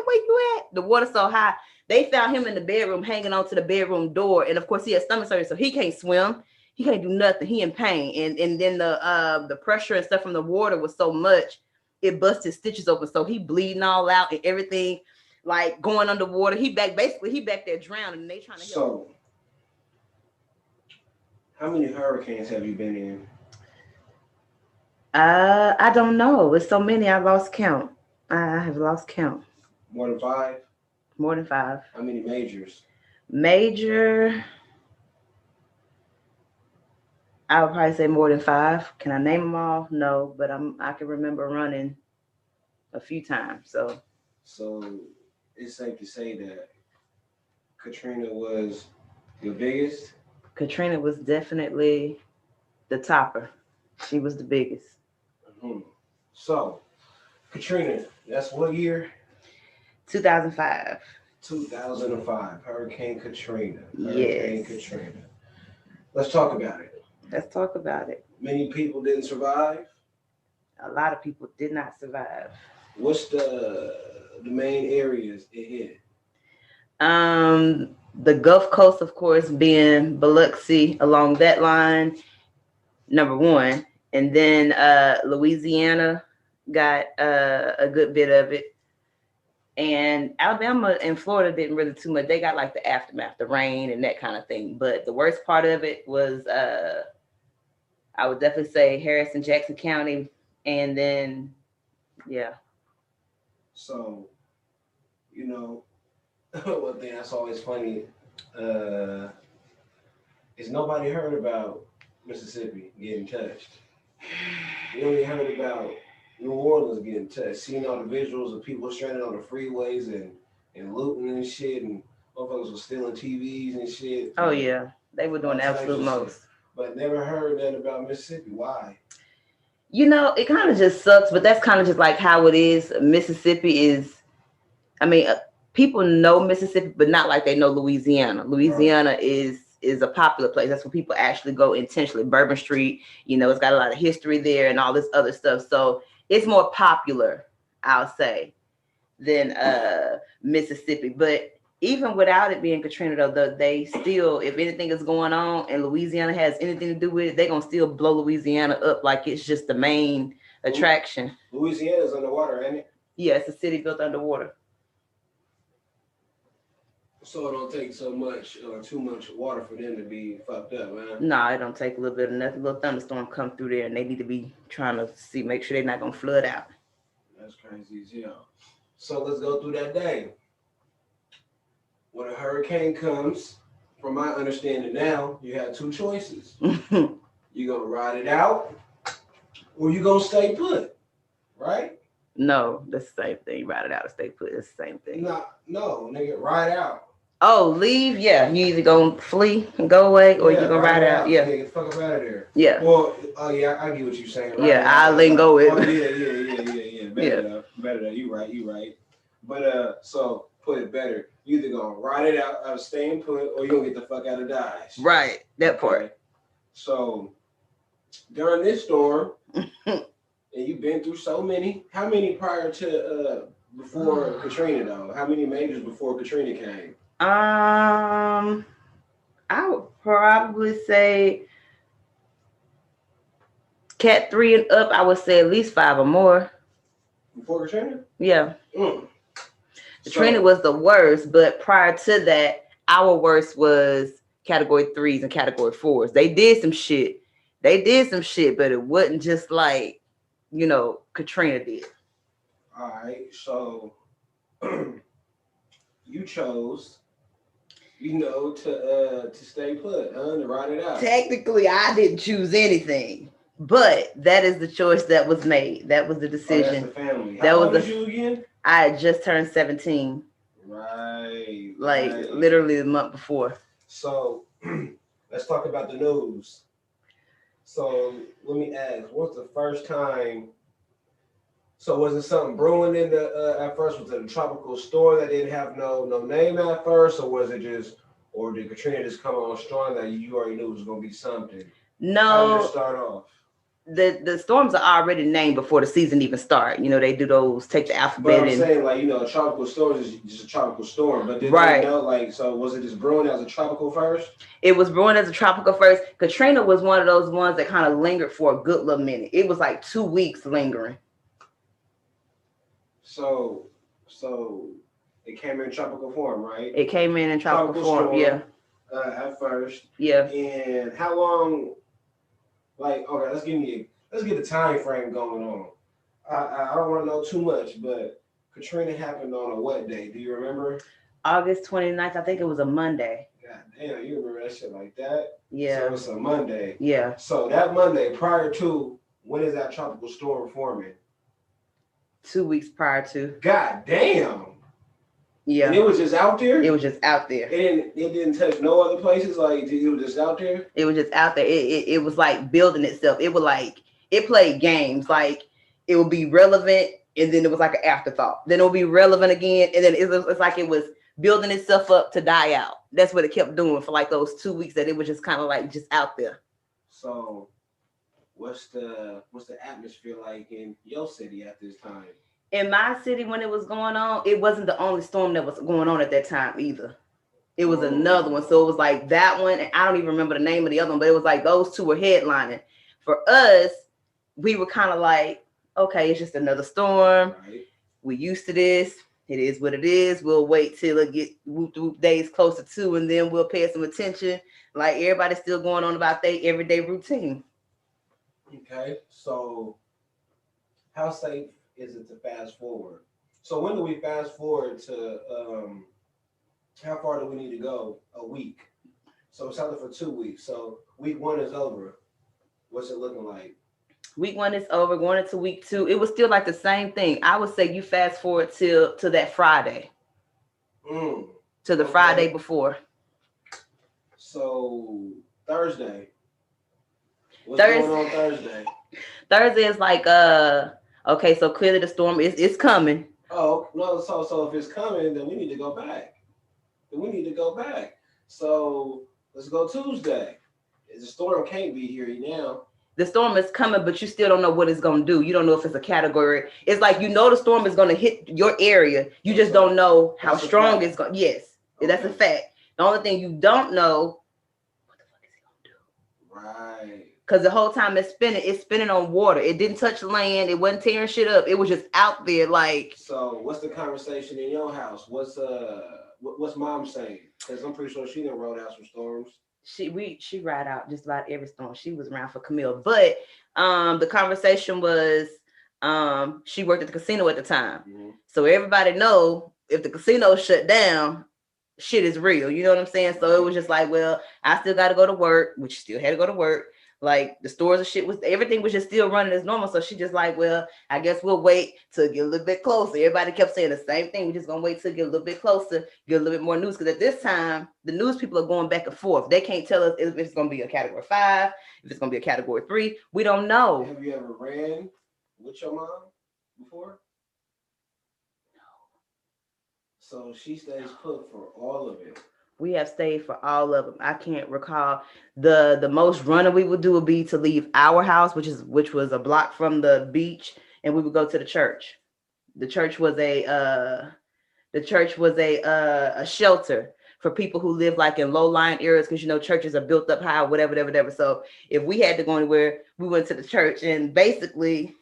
where you at? The water's so high. They found him in the bedroom, hanging onto the bedroom door. And of course, he had stomach surgery, so he can't swim. He can't do nothing. He in pain. And then the pressure and stuff from the water was so much, it busted stitches open. So he bleeding all out and everything, like going underwater. He back there drowning, and they trying to help. So, how many hurricanes have you been in? I don't know. It's so many. I lost count. I have lost count. More than 5? More than 5. How many majors? Major, I would probably say more than 5. Can I name them all? No, but I can remember running a few times. So it's safe to say that Katrina was your biggest? Katrina was definitely the topper. She was the biggest. Mm-hmm. So, Katrina, that's what year? 2005. 2005. Hurricane Katrina. Yes. Katrina. Let's talk about it. Let's talk about it. Many people didn't survive. A lot of people did not survive. What's the main areas it hit? The Gulf Coast, of course, being Biloxi along that line, number 1. And then Louisiana got a good bit of it. And Alabama and Florida didn't really too much. They got like the aftermath, the rain and that kind of thing. But the worst part of it was, I would definitely say Harrison, Jackson County. And then, yeah. So, one thing that's always funny is nobody heard about Mississippi getting touched. You only heard about New Orleans getting touched, seeing all the visuals of people stranded on the freeways and looting and shit, and motherfuckers were stealing TVs and shit. Oh, yeah. They were doing the absolute most. But never heard that about Mississippi. Why? It kind of just sucks, but that's kind of just like how it is. Mississippi is, people know Mississippi, but not like they know Louisiana. Louisiana is a popular place. That's where people actually go intentionally. Bourbon Street, it's got a lot of history there and all this other stuff. So it's more popular, I'll say, than Mississippi. But even without it being Katrina, though, they still, if anything is going on and Louisiana has anything to do with it, they're going to still blow Louisiana up like it's just the main attraction. Louisiana's underwater, ain't it? Yeah, it's a city built underwater. So it don't take so much or too much water for them to be fucked up, man. No, it don't take a little bit of nothing. A little thunderstorm come through there, and they need to be trying to make sure they're not gonna flood out. That's crazy as hell. So let's go through that day. When a hurricane comes, from my understanding now, you have 2 choices. You're gonna ride it out, or you gonna stay put, right? No, that's the same thing. Ride it out or stay put. It's the same thing. No, nigga, ride out. Oh, leave? Yeah. You either gonna flee and go away, or you're gonna ride it out. Yeah. Get the fuck up out of there. Yeah. Well, yeah, I get what you're saying. Yeah, I'll let go with. Oh, yeah. Better enough. You right. But so put it better. You either gonna ride it out of staying put, or you gonna get the fuck out of Dodge. Right. That part. So during this storm, and you've been through so many. How many prior to before Katrina though? How many majors before Katrina came? I would probably say Cat 3 and up. I would say at least 5 or more. Before Katrina? Yeah. Katrina was the worst, but prior to that, our worst was Category 3s and Category 4s. They did some shit, but it wasn't just like, Katrina did. All right, so you chose, to stay put, to ride it out. Technically, I didn't choose anything, but that is the choice that was made. That was the decision. That's the family. How old was you again? I had just turned 17. Right. Literally the month before. So let's talk about the news. So let me ask, what's the first time? So was it something brewing in the at first? Was it a tropical storm that didn't have no name at first, or was it or did Katrina just come on strong that you already knew it was gonna be something? No. How did it start off? the storms are already named before the season even start. You know, they do those, take the alphabet. But I'm saying, like, a tropical storm is just a tropical storm. But did right. they know, like, so was it just brewing as a tropical first? It was brewing as a tropical first. Katrina was one of those ones that kind of lingered for a good little minute. It was like 2 weeks lingering. So it came in tropical form, right? It came in tropical form, storm, yeah. At first. Yeah. And how long, like, okay, let's get the time frame going on. I don't want to know too much, but Katrina happened on a what day? Do you remember? August 29th. I think it was a Monday. God damn, you remember that shit like that? Yeah. So it's a Monday. Yeah. So that Monday, prior to, when is that tropical storm forming? 2 weeks prior to. God damn. Yeah. And it was just out there? It was just out there. It didn't touch no other places? Like, it was just out there? It was just out there. It was like building itself. It was like, it played games. Like, it would be relevant, and then it was like an afterthought. Then it would be relevant again, and then it's like it was building itself up to die out. That's what it kept doing for like those 2 weeks, that it was just kind of like just out there. So what's the atmosphere like in your city at this time? In my city, when it was going on, it wasn't the only storm that was going on at that time either. It was another one. So it was like that one, and I don't even remember the name of the other one, but it was like those two were headlining. For us, we were kind of like, okay, it's just another storm. Right. We're used to this. It is what it is. We'll wait till it get days closer to, and then we'll pay some attention. Like, everybody's still going on about their everyday routine. Okay, so how safe is it to fast forward? So when do we fast forward to, how far do we need to go? A week. So it's out for 2 weeks. So week 1 is over. What's it looking like? Week 1 is over, going into week 2. It was still like the same thing. I would say you fast forward to that Friday. To the Friday before. So Thursday. What's going on Thursday? Thursday is like, okay, so clearly the storm is coming. Oh, no, so if it's coming, then we need to go back. So let's go Tuesday. The storm can't be here now. The storm is coming, but you still don't know what it's going to do. You don't know if it's a category. It's like, the storm is going to hit your area. You just don't know how strong it's going. Yes, okay. That's a fact. The only thing you don't know, what the fuck is it going to do? Right. Because the whole time it's spinning on water. It didn't touch land. It wasn't tearing shit up. It was just out there like. So what's the conversation in your house? What's mom saying? Because I'm pretty sure she done rode out some storms. She ride out just about every storm. She was around for Camille. But the conversation was, she worked at the casino at the time. Mm-hmm. So everybody know if the casino shut down, shit is real. You know what I'm saying? So it was just like, well, I still got to go to work, which she still had to go to work. Like, the stores and shit everything was just still running as normal. So she just like, well, I guess we'll wait till get a little bit closer. Everybody kept saying the same thing. We're just going to wait till get a little bit closer, get a little bit more news. Because at this time, the news people are going back and forth. They can't tell us if it's going to be a category 5, if it's going to be a category 3. We don't know. Have you ever ran with your mom before? No. So she stays put for all of it. We have stayed for all of them. I can't recall. The most running we would do would be to leave our house, which was a block from the beach, and we would go to the church. The church was a shelter for people who live like in low-lying areas, because churches are built up high, whatever. So if we had to go anywhere, we went to the church, and basically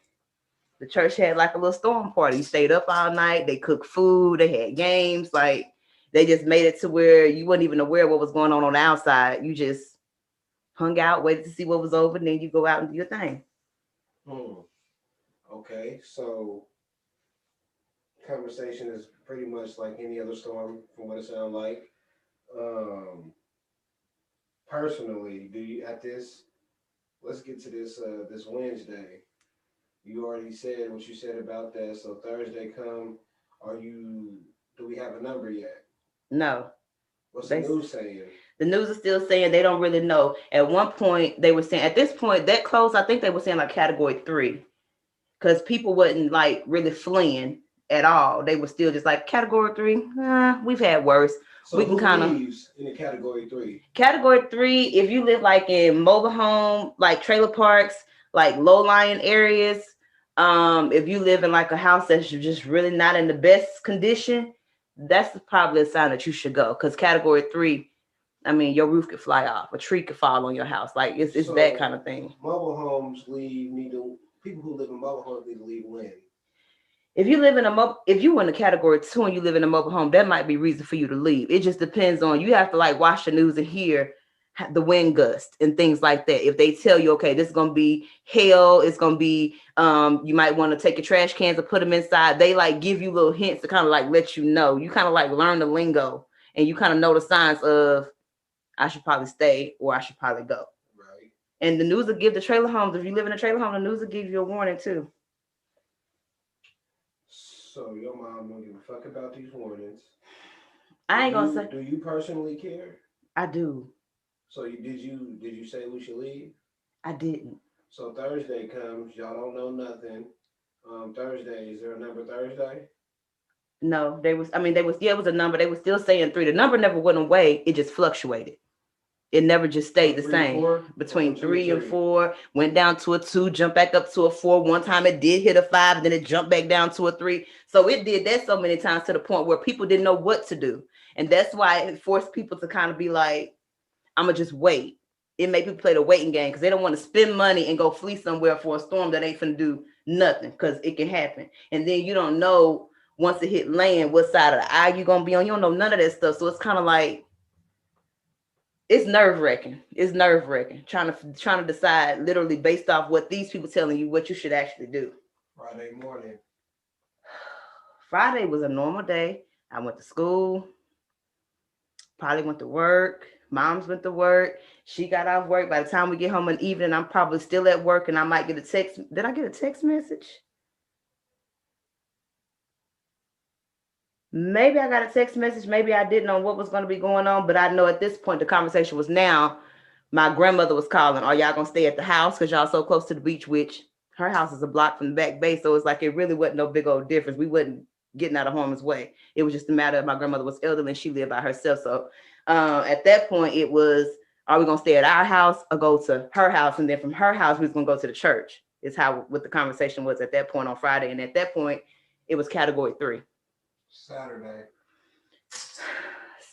the church had like a little storm party. You stayed up all night. They cooked food. They had games. Like, they just made it to where you weren't even aware what was going on the outside. You just hung out, waited to see what was over, and then you go out and do your thing. Okay, so conversation is pretty much like any other storm from what it sounds like. Personally, do you let's get to this Wednesday. You already said what you said about that. So Thursday come, do we have a number yet? No. What's the news saying? The news is still saying they don't really know. At one point, they were saying, at this point, that close, I think they were saying like category 3. Because people wasn't like really fleeing at all. They were still just like category 3. We've had worse. So we can kind of leaves in the category 3. Category 3, if you live like in mobile home, like trailer parks, like low-lying areas, if you live in like a house that's just really not in the best condition, that's probably a sign that you should go. Because category 3, I mean, your roof could fly off, a tree could fall on your house. Like it's that kind of thing. Mobile homes people who live in mobile homes need to leave when? If you live in if you in a category 2 and you live in a mobile home, that might be reason for you to leave. It just depends on, you have to like watch the news and hear the wind gust and things like that. If they tell you, okay, this is gonna be hail, it's gonna be you might want to take your trash cans and put them inside. They like give you little hints to kind of like let you know. You kind of like learn the lingo and you kind of know the signs of I should probably stay or I should probably go. Right. And the news will give the trailer homes. If you live in a trailer home, the news will give you a warning too. So your mom don't give a fuck about these warnings. I ain't gonna say. Do you personally care? I do. So did you say we should leave? I didn't. So Thursday comes, y'all don't know nothing. Thursday, is there a number Thursday? No, it was a number. They were still saying 3. The number never went away. It just fluctuated. It never just stayed the same. Between 3 and 4, went down to a 2, jumped back up to a 4. One time it did hit a 5, and then it jumped back down to a 3. So it did that so many times to the point where people didn't know what to do. And that's why it forced people to kind of be like, I'm going to just wait. It made people play the waiting game because they don't want to spend money and go flee somewhere for a storm that ain't finna do nothing, because it can happen. And then you don't know once it hit land what side of the aisle you're going to be on. You don't know none of that stuff. So it's kind of like, it's nerve-wracking. It's nerve-wracking trying to decide literally based off what these people telling you what you should actually do. Friday morning. Friday was a normal day. I went to school. Probably went to work. Mom's went to work. She got off work. By the time we get home in the evening, I'm probably still at work and I might get a text. Did I get a text message? Maybe I got a text message. Maybe I didn't know what was going to be going on. But I know at this point, the conversation was now. My grandmother was calling. Are y'all going to stay at the house because y'all so close to the beach, which her house is a block from the back bay. So it's like it really wasn't no big old difference. We wasn't getting out of harm's way. It was just a matter of my grandmother was elderly and she lived by herself. So at that point, it was, are we going to stay at our house or go to her house? And then from her house, we was going to go to the church. Is what the conversation was at that point on Friday. And at that point, it was category 3.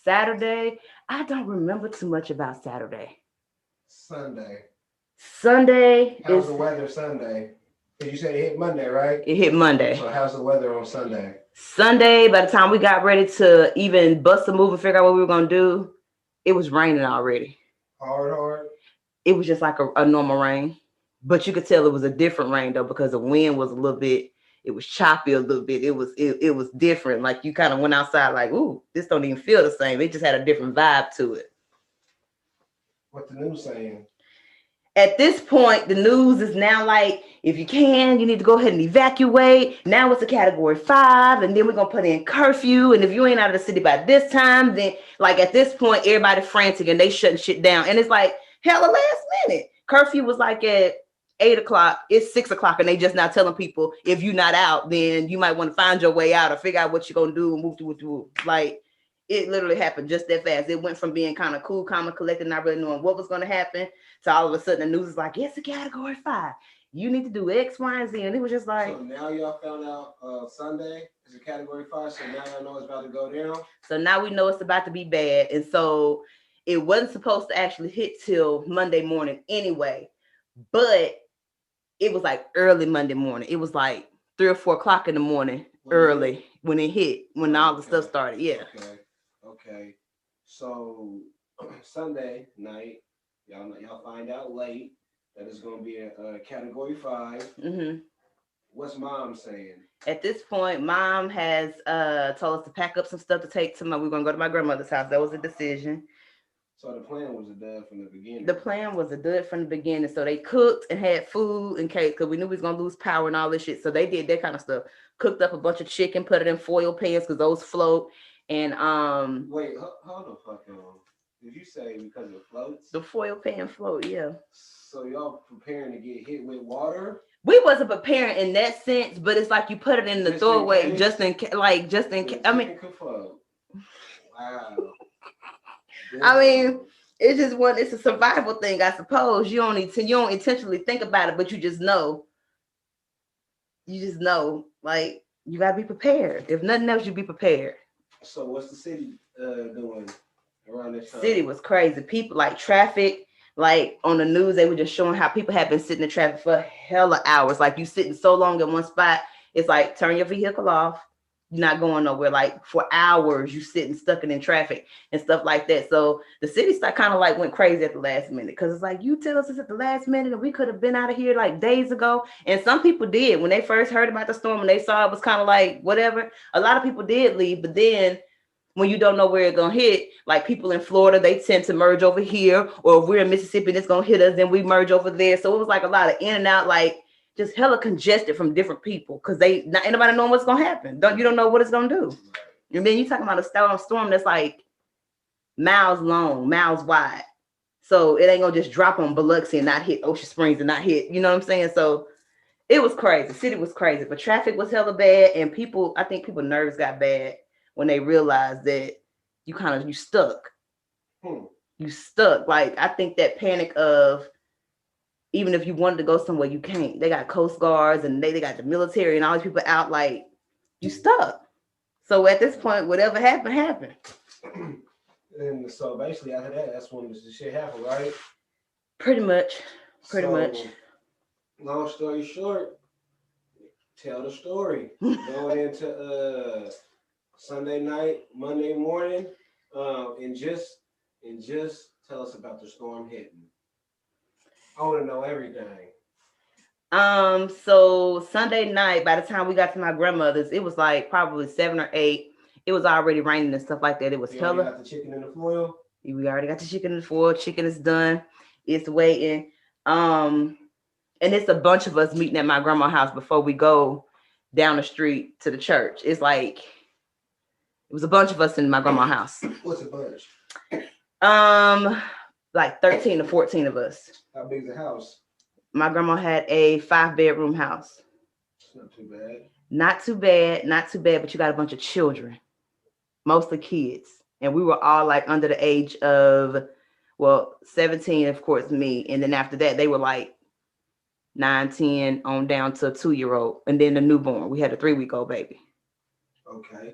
Saturday, I don't remember too much about Saturday. Sunday. How's the weather Sunday? Because you said it hit Monday, right? It hit Monday. So how's the weather on Sunday? Sunday, by the time we got ready to even bust a move and figure out what we were going to do, it was raining already. Hard? It was just like a normal rain. But you could tell it was a different rain, though, because the wind was a little bit, it was choppy a little bit. It was different. Like you kind of went outside like, ooh, this don't even feel the same. It just had a different vibe to it. What the news saying? At this point, the news is now like, if you can, you need to go ahead and evacuate. Now it's a category 5, and then we're going to put in curfew. And if you ain't out of the city by this time, then like at this point, everybody frantic and they shutting shit down. And it's like, hella last minute. Curfew was like at 8 o'clock. It's 6 o'clock, and they just now telling people, if you're not out, then you might want to find your way out or figure out what you're going to do and move to. Like, it literally happened just that fast. It went from being kind of cool, calm, and collected, not really knowing what was going to happen, to all of a sudden the news is like, it's a category 5. You need to do X, Y, and Z. And it was just like. So now y'all found out Sunday is a category 5. So now y'all know it's about to go down. So now we know it's about to be bad. And so it wasn't supposed to actually hit till Monday morning anyway. But it was like early Monday morning. It was like 3 or 4 o'clock in the morning early when it hit, when all the stuff started. Yeah. Okay. So Sunday night, y'all find out late that it's gonna be a category 5. Mm-hmm. What's mom saying? At this point, mom has told us to pack up some stuff to take to we're gonna go to my grandmother's house. That was a decision. So the plan was a dud from the beginning. The plan was a dud from the beginning. So they cooked and had food in case, because we knew we was gonna lose power and all this shit. So they did that kind of stuff. Cooked up a bunch of chicken, put it in foil pans because those float. And wait, hold the fuck on. Did you say because it floats? The foil pan float, yeah. So y'all preparing to get hit with water? We wasn't preparing in that sense, but it's like you put it in the throwaway just in case. I mean, wow. I mean, It's just one. It's a survival thing, I suppose. You don't intentionally think about it, but you just know. You just know, like you gotta be prepared. If nothing else, you be prepared. So what's the city doing around this time? City was crazy. People like traffic. Like on the news, they were just showing how people have been sitting in traffic for hella hours. Like you sitting so long in one spot, it's like turn your vehicle off. You're not going nowhere. Like for hours, you sitting stuck in traffic and stuff like that. So the city kind of like went crazy at the last minute because it's like you tell us it's at the last minute and we could have been out of here like days ago. And some people did when they first heard about the storm and they saw it was kind of like whatever. A lot of people did leave, but then when you don't know where it's gonna hit, like people in Florida, they tend to merge over here, or if we're in Mississippi and it's gonna hit us, then we merge over there. So it was like a lot of in and out, like just hella congested from different people because not anybody knowing what's gonna happen. You don't know what it's gonna do. And then you talking about a storm that's like miles long, miles wide. So it ain't gonna just drop on Biloxi and not hit Ocean Springs and not hit, you know what I'm saying? So it was crazy. The city was crazy, but traffic was hella bad, and I think people nerves got bad when they realized that you stuck. You stuck. Like I think that panic of even if you wanted to go somewhere, you can't. They got Coast Guards and they got the military and all these people out, like you stuck. So at this point, whatever happened. And so basically after that, that's when the shit happened, right? Pretty much. Long story short, tell the story. Going into Sunday night, Monday morning, and just tell us about the storm hitting. I want to know everything. So Sunday night, by the time we got to my grandmother's, it was like probably 7 or 8. It was already raining and stuff like that. It was hella. You got the chicken in the foil? We already got the chicken in the foil. Chicken is done. It's waiting. And it's a bunch of us meeting at my grandma's house before we go down the street to the church. It's like it was a bunch of us in my grandma's house. What's a bunch? Like 13 to 14 of us. How big is the house? My grandma had a 5-bedroom house. It's not too bad. Not too bad, but you got a bunch of children, mostly kids. And we were all like under the age of, 17, of course, me. And then after that, they were like 9, 10 on down to a 2-year-old. And then the newborn. We had a 3-week-old baby. Okay.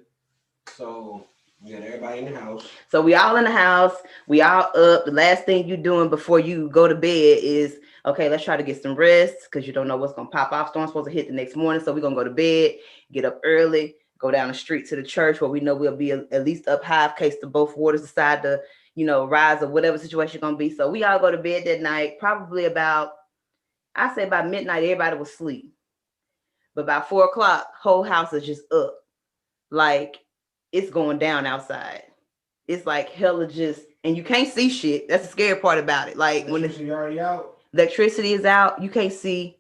So you got everybody in the house. So we all in the house. We all up. The last thing you're doing before you go to bed is, okay, let's try to get some rest because you don't know what's going to pop off. Storm's supposed to hit the next morning. So we're going to go to bed, get up early, go down the street to the church where we know we'll be at least up high in case the both waters decide to, rise or whatever situation going to be. So we all go to bed that night, probably about midnight, everybody was asleep. But by 4 o'clock, whole house is just up. Like, it's going down outside. It's like hella just, and you can't see shit. That's the scary part about it. Like when electricity already out. Electricity is out, you can't see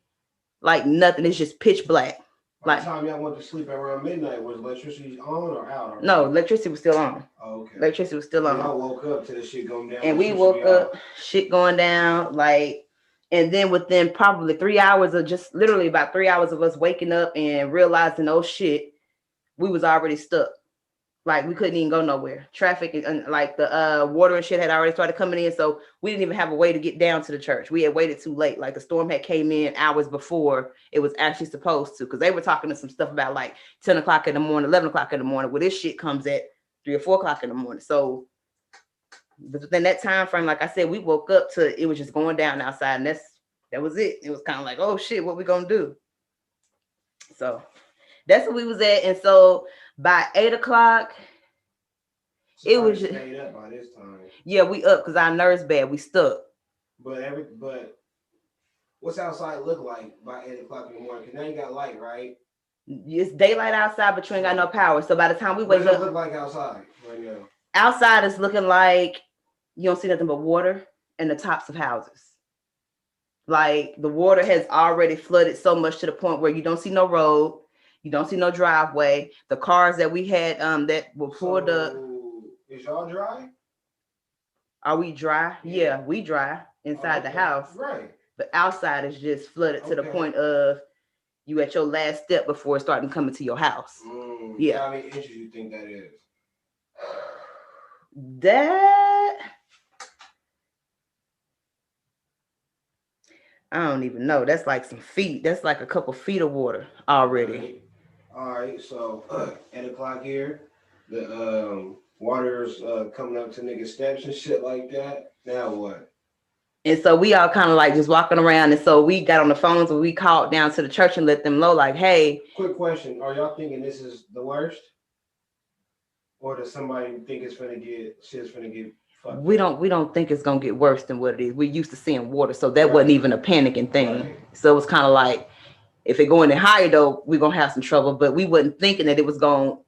like nothing. It's just pitch black. By the time y'all went to sleep around midnight, was electricity on or out? Already? No, electricity was still on. Oh, okay. Electricity was still on. Y'all woke up to the shit going down. And we woke up, shit going down, like, and then within probably 3 hours of just literally about 3 hours of us waking up and realizing, oh shit, we was already stuck. Like we couldn't even go nowhere. Traffic and like the water and shit had already started coming in, so we didn't even have a way to get down to the church. We had waited too late. Like the storm had came in hours before it was actually supposed to, because they were talking to some stuff about like 10 o'clock in the morning, 11 o'clock in the morning. Well, this shit comes at 3 or 4 o'clock in the morning. So within that time frame, like I said, we woke up to it was just going down outside, and that was it. It was kind of like, oh shit, what we gonna do? So that's what we was at, and so. By 8 o'clock, so it was just stayed up by this time. Yeah, we up because our nerves bad. We stuck. But what's outside look like by 8 o'clock in the morning? Because now you got light, right? It's daylight outside, but you ain't got no power. So by the time we wake up, what does it look like outside right now? Outside is looking like you don't see nothing but water and the tops of houses. Like the water has already flooded so much to the point where you don't see no road. You don't see no driveway. The cars that we had that were pulled up. Is y'all dry? Are we dry? Yeah, we dry inside the house. Right. But outside is just flooded to the point of you at your last step before it starting coming to your house. Yeah. How many inches you think that is? That I don't even know. That's like some feet. That's like a couple feet of water already. All right. So 8 o'clock here. The water's coming up to niggas' steps and shit like that. Now what? And so we all kind of like just walking around. And so we got on the phones and we called down to the church and let them know, like, hey. Quick question. Are y'all thinking this is the worst? Or does somebody think shit's finna get fucked? We don't think it's gonna get worse than what it is. We're used to seeing water, so that wasn't even a panicking thing. Right. So it was kind of like, if it go any higher though, we're gonna have some trouble. But we wasn't thinking that it was gonna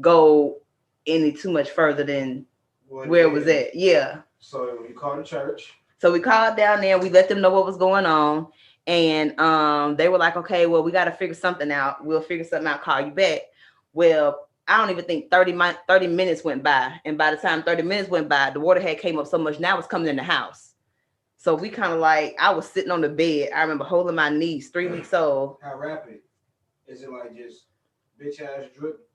go any too much further than where it was at. Yeah. So you called the church. So we called down there, we let them know what was going on. And they were like, okay, well, we got to figure something out. We'll figure something out, call you back. Well, I don't even think 30 minutes went by. And by the time 30 minutes went by, the water had came up so much, now it's coming in the house. So we kind of like, I was sitting on the bed. I remember holding my niece, 3 weeks old. How rapid? Is it like just bitch ass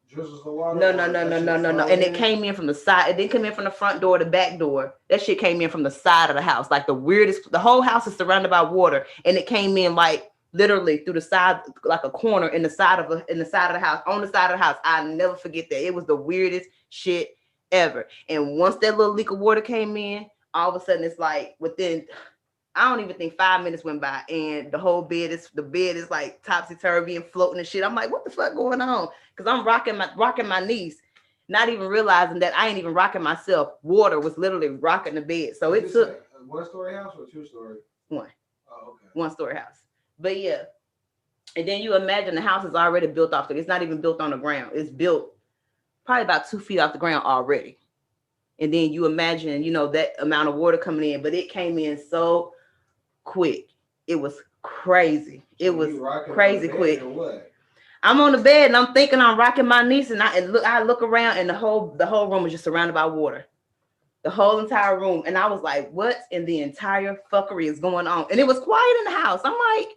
drizzles of water? No. And it came in from the side. It didn't come in from the front door, the back door. That shit came in from the side of the house. Like the weirdest, the whole house is surrounded by water. And it came in like literally through the side, like a corner in the side of the house, on the side of the house. I'll never forget that. It was the weirdest shit ever. And once that little leak of water came in, all of a sudden it's like within, I don't even think 5 minutes went by, and the bed is like topsy-turvy and floating and shit. I'm like, what the fuck going on? Because I'm rocking my niece, not even realizing that I ain't even rocking myself. Water was literally rocking the bed. So it took a 1-story house or 2-story? One. Oh, okay. 1-story house. But yeah. And then you imagine the house is already built off. It's not even built on the ground. It's built probably about 2 feet off the ground already. And then you imagine, that amount of water coming in, but it came in so quick. It was crazy. It was crazy quick. I'm on the bed and I'm thinking I'm rocking my niece, and I look around and the whole room is just surrounded by water. The whole entire room. And I was like, what in the entire fuckery is going on? And it was quiet in the house. I'm like,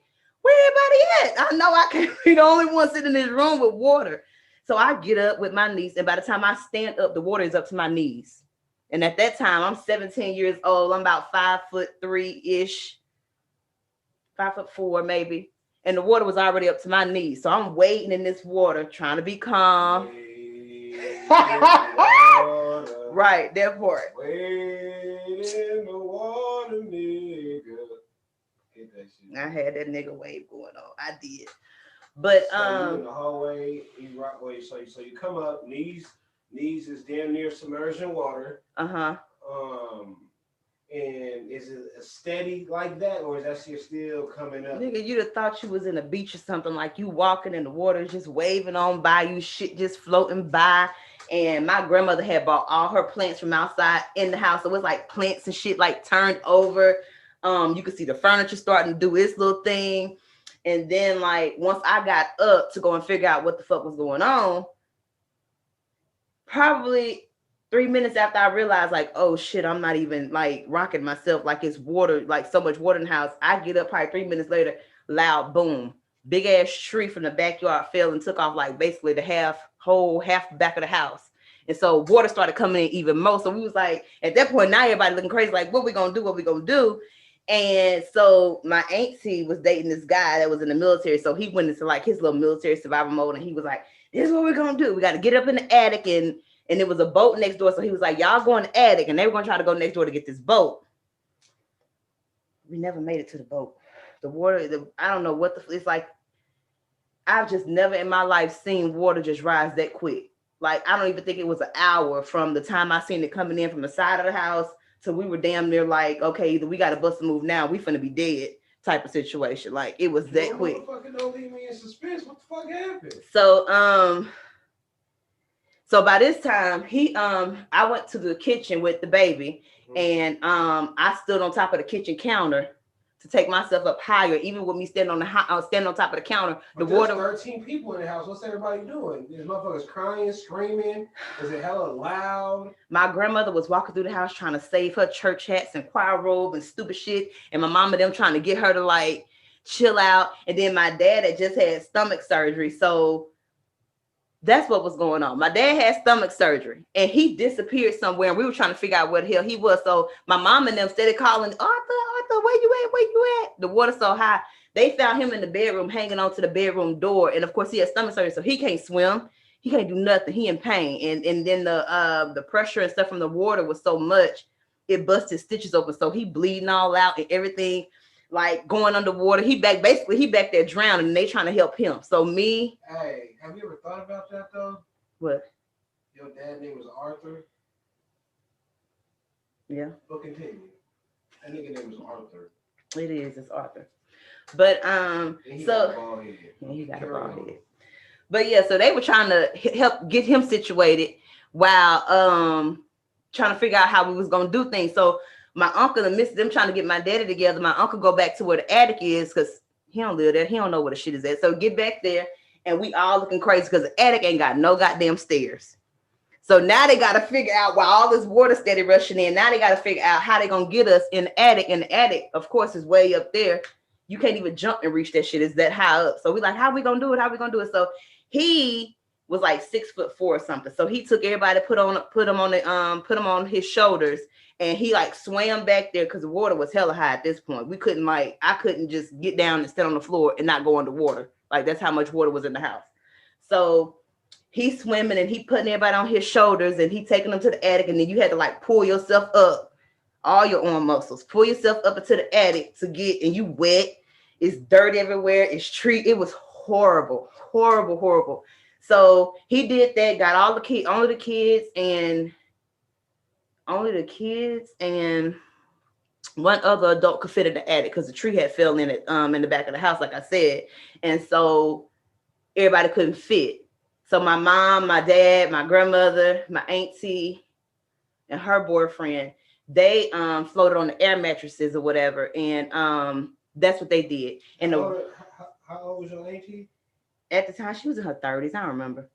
where everybody at? I know I can't be the only one sitting in this room with water. So I get up with my niece, and by the time I stand up, the water is up to my knees. And at that time, I'm 17 years old. I'm about 5'3" 5'4" maybe. And the water was already up to my knees. So I'm wading in this water, trying to be calm. Right, that part. Wade in the water, nigga. Get that shit. I had that nigga wave going on. I did. But so you in the hallway, so you come up, knees is damn near submerged in water. Uh-huh. And is it steady like that, or is that shit still coming up? Nigga, you'd have thought you was in a beach or something, like you walking in the water, just waving on by you, shit just floating by. And my grandmother had bought all her plants from outside in the house. So it was like plants and shit like turned over. You could see the furniture starting to do its little thing. And then like once I got up to go and figure out what the fuck was going on, probably 3 minutes after I realized, like, oh shit, I'm not even like rocking myself, like it's water, like so much water in the house. I get up probably 3 minutes later, loud boom, big ass tree from the backyard fell and took off like basically the whole back of the house. And so water started coming in even more. So we was like, at that point, now everybody looking crazy, like, what we gonna do? And so my auntie was dating this guy that was in the military. So he went into like his little military survival mode, and he was like, this is what we're gonna do. We got to get up in the attic, and there was a boat next door. So he was like, y'all go in the attic, and they were gonna try to go next door to get this boat. We never made it to the boat. The water, I don't know what it's like. I've just never in my life seen water just rise that quick. Like, I don't even think it was an hour from the time I seen it coming in from the side of the house to we were damn near like, okay, either we got to bust a move now, we finna be dead type of situation. Like, it was that quick. Don't leave me in suspense. What the fuck happened? So by this time, I went to the kitchen with the baby, and I stood on top of the kitchen counter to take myself up higher. Even with me standing on top of the counter, but the water. 13 people in the house. What's everybody doing? These motherfuckers crying, screaming. Is it hella loud? My grandmother was walking through the house trying to save her church hats and choir robe and stupid shit, and my mom and them trying to get her to like chill out. And then my dad had just had stomach surgery, so That's what was going on. My dad had stomach surgery and he disappeared somewhere and we were trying to figure out where the hell he was. So my mom and them started calling, Arthur, where you at? Where you at? The water's so high. They found him in the bedroom, hanging onto the bedroom door. And of course he had stomach surgery, so he can't swim. He can't do nothing. He in pain. And then the pressure and stuff from the water was so much, it busted stitches open. So he bleeding all out and everything, like going underwater. He back there drowning and they trying to help him. So me. Hey, have you ever thought about that though? What? Your dad's name was Arthur? Yeah. But continue. That nigga name was Arthur. It is, it's Arthur. But he so got a bald head. Yeah, he got a bald head. But yeah, so they were trying to help get him situated while trying to figure out how we was gonna do things. So my uncle and miss them trying to get my daddy together. My uncle go back to where the attic is because he don't live there. He don't know where the shit is at. So get back there and we all looking crazy because the attic ain't got no goddamn stairs. So now they got to figure out while all this water steady rushing in. Now they got to figure out how they gonna get us in the attic. And the attic, of course, is way up there. You can't even jump and reach that shit. It's that high up. So we like, how we gonna do it? How we gonna do it? So he was like 6'4" or something. So he took everybody, put him on his shoulders, and he like swam back there because the water was hella high at this point. I couldn't just get down and stand on the floor and not go underwater. Like that's how much water was in the house. So he's swimming and he putting everybody on his shoulders and he taking them to the attic, and then you had to like pull yourself up, all your arm muscles, pull yourself up into the attic to get, and you wet. It's dirt everywhere. It's tree. It was horrible, horrible, horrible. So he did that, got all the kids, only the kids and one other adult could fit in the attic because the tree had fell in it in the back of the house, like I said. And so everybody couldn't fit. So my mom, my dad, my grandmother, my auntie, and her boyfriend, they floated on the air mattresses or whatever. And that's what they did. And how old was your auntie? At the time, she was in her 30s. I don't remember.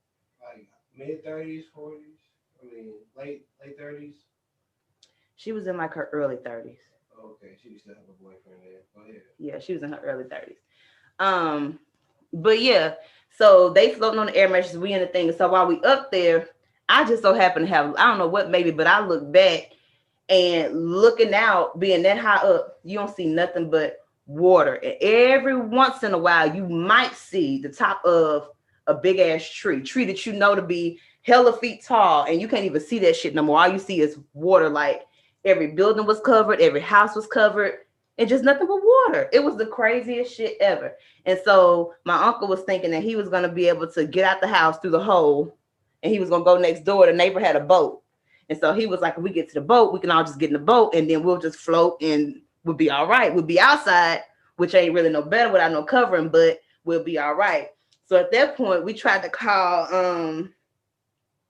Like mid-30s, 40s? I mean, late 30s? She was in like her early 30s. Okay, she used to have a boyfriend there. Go ahead. Yeah, she was in her early 30s. But yeah, so they floating on the air mattresses. We in the thing. So while we up there, I just so happen to have, I don't know what maybe, but I look back and looking out, being that high up, you don't see nothing but water. And every once in a while, you might see the top of a big ass tree that you know to be hella feet tall, and you can't even see that shit no more. All you see is water. Like every building was covered, every house was covered, and just nothing but water. It was the craziest shit ever. And so my uncle was thinking that he was going to be able to get out the house through the hole, and he was going to go next door. The neighbor had a boat. And so he was like, if we get to the boat, we can all just get in the boat, and then we'll just float and we'll be all right. We'll be outside, which ain't really no better without no covering, but we'll be all right. So at that point, we tried to call,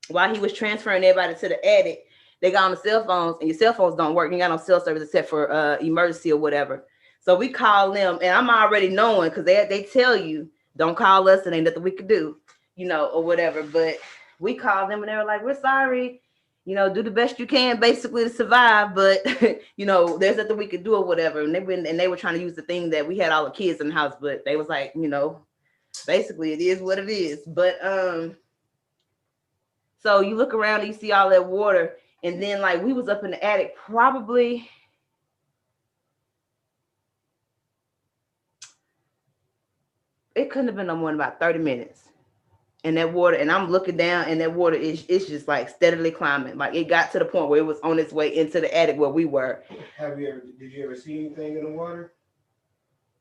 while he was transferring everybody to the attic, they got on the cell phones, and your cell phones don't work. You got no cell service except for emergency or whatever. So we call them, and I'm already knowing because they tell you, don't call us, it ain't nothing we could do, or whatever. But we called them, and they were like, we're sorry. Do the best you can basically to survive, but there's nothing we could do or whatever. And they were trying to use the thing that we had all the kids in the house, but they was like, basically it is what it is. But so you look around and you see all that water, and then like we was up in the attic probably it couldn't have been no more than about 30 minutes. And that water, and I'm looking down, and that water it's just like steadily climbing. Like it got to the point where it was on its way into the attic where we were. Did you ever see anything in the water?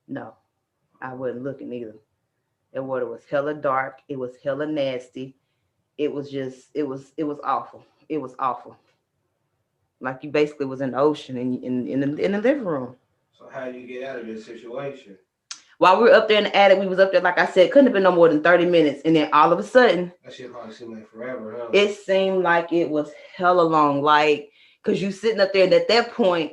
No, I wasn't looking either. That water was hella dark. It was hella nasty. It was awful. It was awful. Like you basically was in the ocean in the living room. So how did you get out of this situation? While we were up there in the attic, we was up there, like I said, couldn't have been no more than 30 minutes. And then all of a sudden, that shit probably seemed like forever, huh? It seemed like it was hella long. Like, because you sitting up there, and at that point,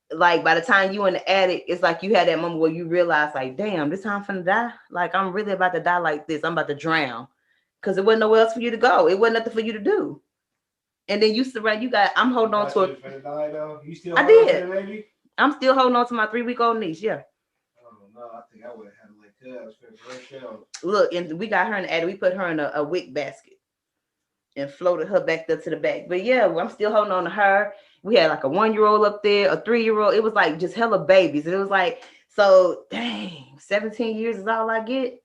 like by the time you in the attic, it's like you had that moment where you realize, like, damn, this time I'm finna die. Like, I'm really about to die like this. I'm about to drown. Because it wasn't nowhere else for you to go. It wasn't nothing for you to do. And then I'm holding on to it. You still I did. I'm still holding on to my 3-week-old niece, yeah. No, I think I would have had to let Yeah, it's been fresh out. Look, and we got her in the attic. We put her in a wick basket and floated her back up to the back. But yeah, I'm still holding on to her. We had like a 1-year-old up there, a 3-year-old. It was like just hella babies. And it was like, so dang, 17 years is all I get.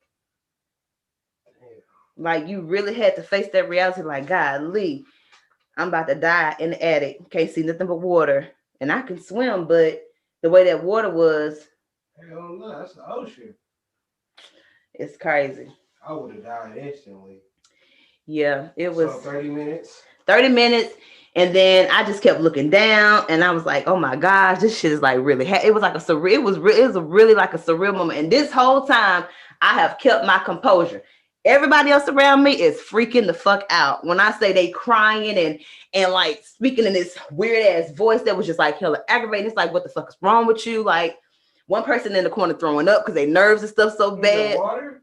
Damn. Like you really had to face that reality. Like, golly, I'm about to die in the attic. Can't see nothing but water. And I can swim, but the way that water was, Hell no, that's the ocean. it's crazy. I would have died instantly. Yeah, it was So 30 minutes. 30 minutes. And then I just kept looking down and I was like, oh my gosh, this shit is like really, it was like a surreal, it was a really like a surreal moment. And this whole time I have kept my composure. Everybody else around me is freaking the fuck out. When I say they crying and like speaking in this weird ass voice that was just like hella aggravating. It's like, what the fuck is wrong with you? Like one in the corner throwing up because their nerves and stuff so bad. Water?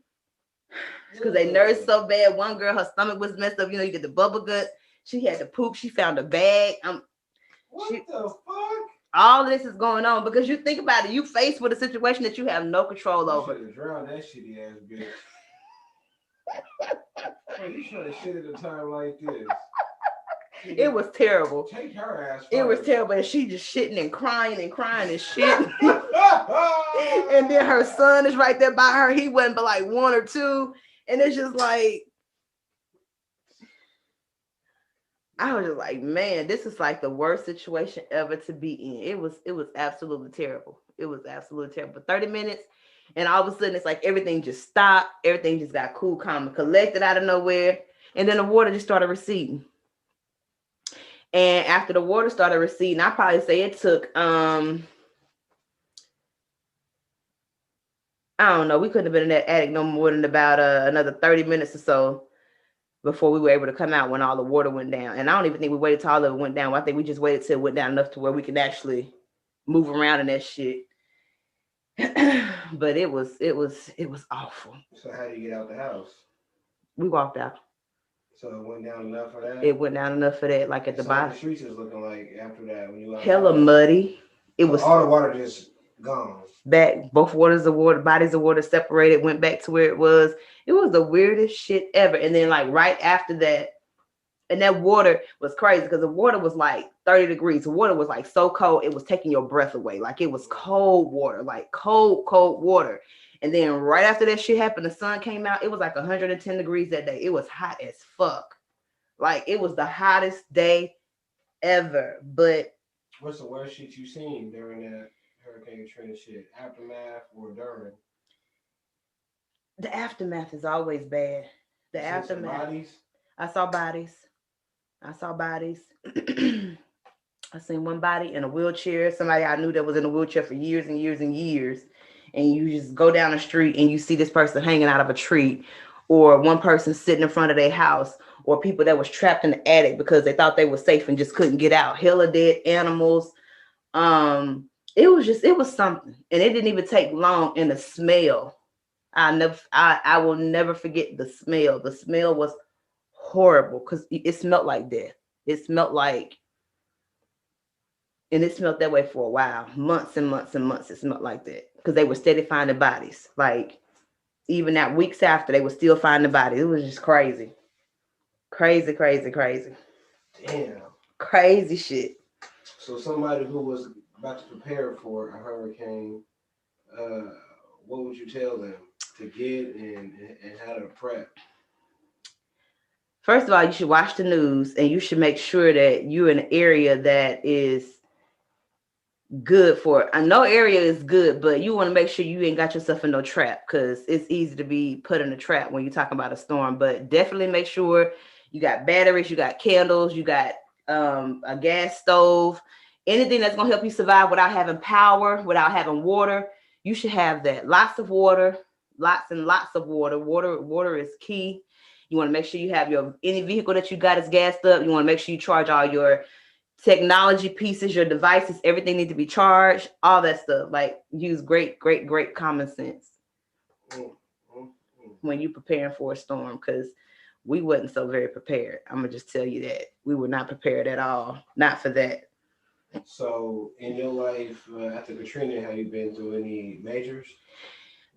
Because their nerves so bad. One girl, her stomach was messed up. You know, you get the bubble guts. She had to poop. She found a bag. What the fuck? All of this is going on because you think about it. You faced with a situation that you have no control over. You should have drowned that shitty ass bitch. Wait, you should have shit at a time like this. It was terrible. Take her ass. It was terrible. And she just shitting and crying and shitting. And then her son is right there by her. He wasn't but like 1 or 2. And it's just like, I was just like, man, this is like the worst situation ever to be in. It was absolutely terrible. It was absolutely terrible. For 30 minutes, and all of a sudden it's like everything just stopped. Everything just got cool, calm, and collected out of nowhere. And then the water just started receding. And after the water started receding, I probably say it took I don't know, we couldn't have been in that attic no more than about another 30 minutes or so before we were able to come out when all the water went down. And I don't even think we waited till all of it went down. I think we just waited till it went down enough to where we could actually move around in that shit. But it was awful. So how do you get out the house? We walked out. So it went down enough for that? It went down enough for that, like at the bottom. The streets is looking like after that when you hella muddy. It was all the water just gone. Back, both bodies of water separated, went back to where it was. It was the weirdest shit ever. And then like right after that, and that water was crazy because the water was like 30 degrees. The water was like so cold, it was taking your breath away. Like it was cold water, like cold water. And then right after that shit happened, the sun came out. It was like 110 degrees that day. It was hot as fuck. Like it was the hottest day ever. But what's the worst shit you seen during that Hurricane Katrina shit? Aftermath or during? The aftermath is always bad. The aftermath. Bodies? I saw bodies. I seen one body in a wheelchair. Somebody I knew that was in a wheelchair for years and years and years. And you just go down the street and you see this person hanging out of a tree, or one person sitting in front of their house, or people that was trapped in the attic because they thought they were safe and just couldn't get out. Hella dead animals. It was something. And it didn't even take long. And the smell, I will never forget the smell. The smell was horrible because it smelled like death. It smelled like, and it smelled that way for a while, months and months and months. It smelled like that because they were steady finding bodies. Like even that weeks after, they were still finding bodies. It was just crazy. Crazy. Damn. Crazy shit. So somebody who was about to prepare for a hurricane, what would you tell them to get and how to prep? First of all, you should watch the news and you should make sure that you're in an area that is good for it. I know area is good, but you want to make sure you ain't got yourself in no trap because it's easy to be put in a trap when you're talking about a storm. But definitely make sure you got batteries, you got candles, you got a gas stove, anything that's going to help you survive without having power, without having water. You should have that. Lots of water, lots and lots of water. Water is key. You want to make sure you have any vehicle that you got is gassed up. You want to make sure you charge all your technology pieces, your devices, everything needs to be charged, all that stuff. Like use great common sense when you preparing for a storm, because we wasn't so very prepared. I'm gonna just tell you that we were not prepared at all, not for that. So in your life after Katrina, have you been through any majors?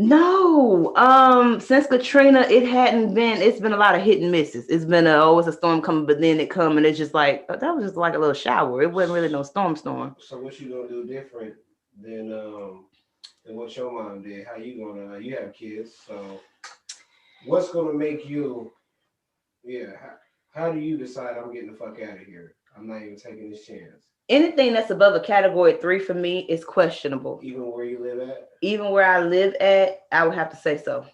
No, since Katrina, it's been a lot of hit and misses. It's been it's a storm coming, but then it come and it's just like that was just like a little shower. It wasn't really no storm. So what you gonna do different than what your mom did? How you gonna? You have kids, so what's gonna make you? Yeah. How do you decide I'm getting the fuck out of here? I'm not even taking this chance. Anything that's above a category 3 for me is questionable. Even where you live at? Even where I live at, I would have to say so.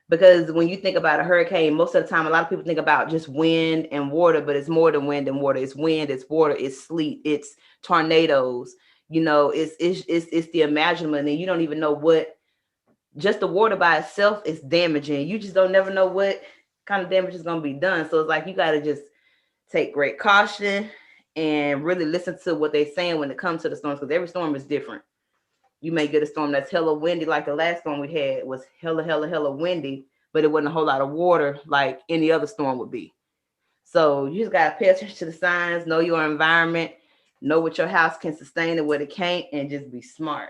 Because when you think about a hurricane, most of the time, a lot of people think about just wind and water, but it's more than wind and water. It's wind, it's water, it's sleet, it's tornadoes. You know, it's the imaginable, and you don't even know what. Just the water by itself is damaging. You just don't never know what kind of damage is going to be done. So it's like you got to just take great caution and really listen to what they're saying when it comes to the storms, because every storm is different. You may get a storm that's hella windy, like the last storm we had was hella windy, but it wasn't a whole lot of water like any other storm would be. So you just gotta pay attention to the signs, know your environment, know what your house can sustain and what it can't, and just be smart.